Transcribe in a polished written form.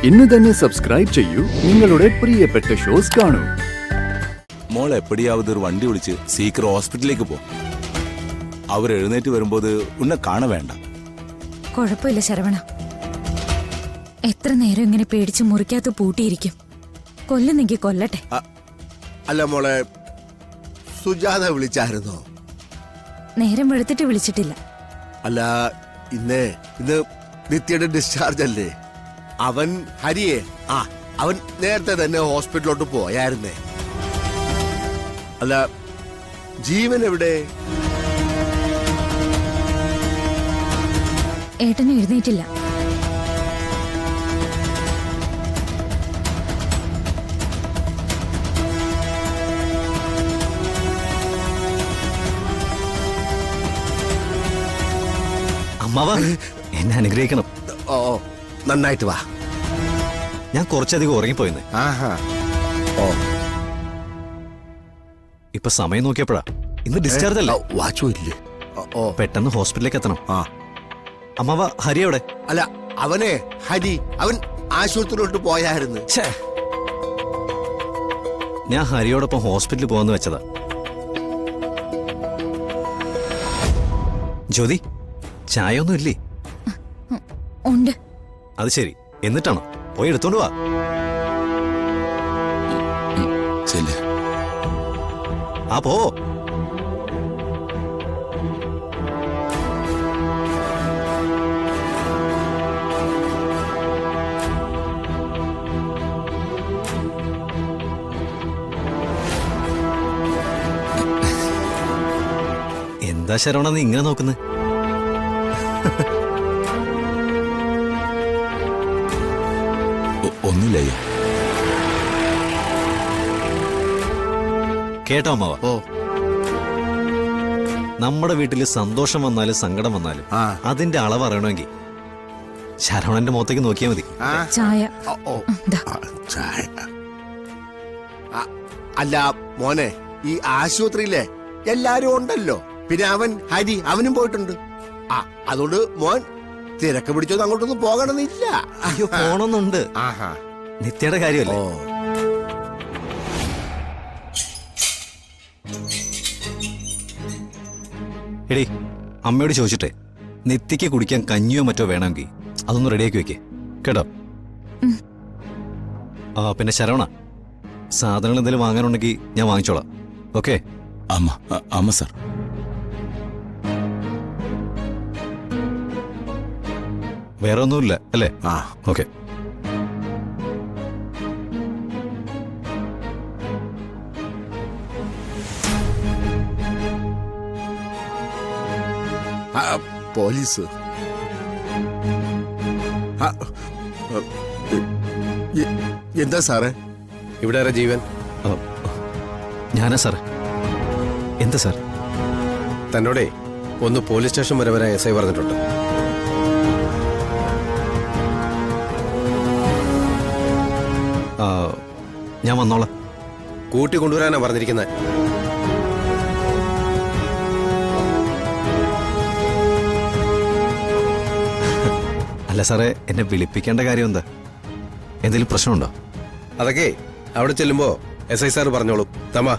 ഇന്ന് തന്നെ സബ്സ്ക്രൈബ് ചെയ്യൂ നിങ്ങളുടെ പ്രിയപ്പെട്ട ഷോസ് കാണൂ. മോൾ എപ്പടിയാവത് ഒരു വണ്ടി വിളിച്ച് സീക്രം ഹോസ്പിറ്റലിലേക്ക് പോ. അവർ എഴുന്നേറ്റ് വരുമ്പോൾ ഉന്നെ കാണ വേണ്ട. കുഴപ്പമില്ല ശരവണ. എത്ര നേരം ഇങ്ങനെ പേടിച്ച് മുറിക്കകത്ത് പൂട്ടിയിരിക്കും. കൊല്ലുന്നെങ്കിൽ കൊല്ലട്ടെ. അല്ല മോളെ, സുജാത വിളിച്ചായിരുന്നോ? നേരം വെളുത്തിട്ട് വിളിച്ചിട്ടില്ല. അല്ല, ഇന്ന് നിത്യയുടെ ഡിസ്ചാർജ് അല്ലേ? അവൻ ഹരിയെ അവൻ നേരത്തെ തന്നെ ഹോസ്പിറ്റലിലോട്ട് പോയായിരുന്നേ. അല്ല, ജീവൻ എവിടെ? ഏട്ടന് എഴുന്നേറ്റില്ല. അമ്മാവ, എന്നെ അനുഗ്രഹിക്കണം. ഓ, നന്നായിട്ട് വാ. ഞാൻ കുറച്ചധികം ഉറങ്ങിപ്പോയിന്ന്. ഇപ്പൊ സമയം നോക്കിയപ്പോഴാ ഇന്ന് ഡിസ്ചാർജ് അല്ല. വാച്ചോ ഇല്ലേ? പെട്ടെന്ന് ഹോസ്പിറ്റലിലേക്ക് എത്തണം. അമ്മാവ, ഹരി എവിടെ? അല്ല, ഹരി അവൻ ആശുപത്രിയിലോട്ട് പോയായിരുന്നു. ഞാൻ ഹരിയോടൊപ്പം ഹോസ്പിറ്റലിൽ പോകാന്ന് വെച്ചതാ. ജ്യോതി, ചായ ഒന്നും ഇല്ലേ? ഉണ്ട്. അത് ശരി, എന്നിട്ടാണോ? പോയി എടുത്തോണ്ട് വാ. ആ പോ. എന്താ ശരവണ നീ ഇങ്ങനെ നോക്കുന്നത്? ഒന്നുമില്ല. കേട്ടോ അമ്മാവ, നമ്മുടെ വീട്ടില് സന്തോഷം വന്നാലും സങ്കടം വന്നാലും അതിന്റെ അളവ് അറിയണമെങ്കിൽ ശരവണന്റെ മുഖത്തേക്ക് നോക്കിയാൽ മതി. ചായ. അല്ല മോനെ, ഈ ആശുപത്രിയിലെ എല്ലാരും ഉണ്ടല്ലോ. പിന്നെ ഹരി അവനും പോയിട്ടുണ്ട്. അതുകൊണ്ട് മോൻ തിരക്ക് പിടിച്ചൊന്നും അങ്ങോട്ടൊന്നും പോകണമെന്നില്ല. അയ്യോ, പോണമെന്നുണ്ട്. നിത്യയുടെ കാര്യമല്ലേ? എടീ, അമ്മയോട് ചോദിച്ചിട്ടെ നിത്യക്ക് കുടിക്കാൻ കഞ്ഞിയോ മറ്റോ വേണമെങ്കിൽ അതൊന്ന് റെഡിയാക്കി വെക്കേ, കേട്ടോ? പിന്നെ ശരവണ, സാധനങ്ങൾ എന്തെങ്കിലും വാങ്ങാനുണ്ടെങ്കിൽ ഞാൻ വാങ്ങിച്ചോളാം. ഓക്കെ? അമ്മ സാർ. വേറെ ഒന്നുമില്ല അല്ലേ? ഓക്കെ. പോലീസ് എന്താ സാറേ? ഇവിടെ ആരാ ജീവൻ? ഞാനാ സാർ. എന്താ സാർ? തന്നോടേ ഒന്ന് പോലീസ് സ്റ്റേഷൻ വരെ വരാൻ എസ് ഐ പറഞ്ഞിട്ടുണ്ട്. ഞാൻ വന്നോളാം. കൂട്ടി കൊണ്ടുവരാനാ പറഞ്ഞിരിക്കുന്നത്. അല്ല സാറേ, എന്നെ വിളിപ്പിക്കേണ്ട കാര്യം എന്താ? എന്തെങ്കിലും പ്രശ്നമുണ്ടോ? അതൊക്കെ അവിടെ ചെല്ലുമ്പോ എസ് ഐ സാർ പറഞ്ഞോളൂ. തമാ,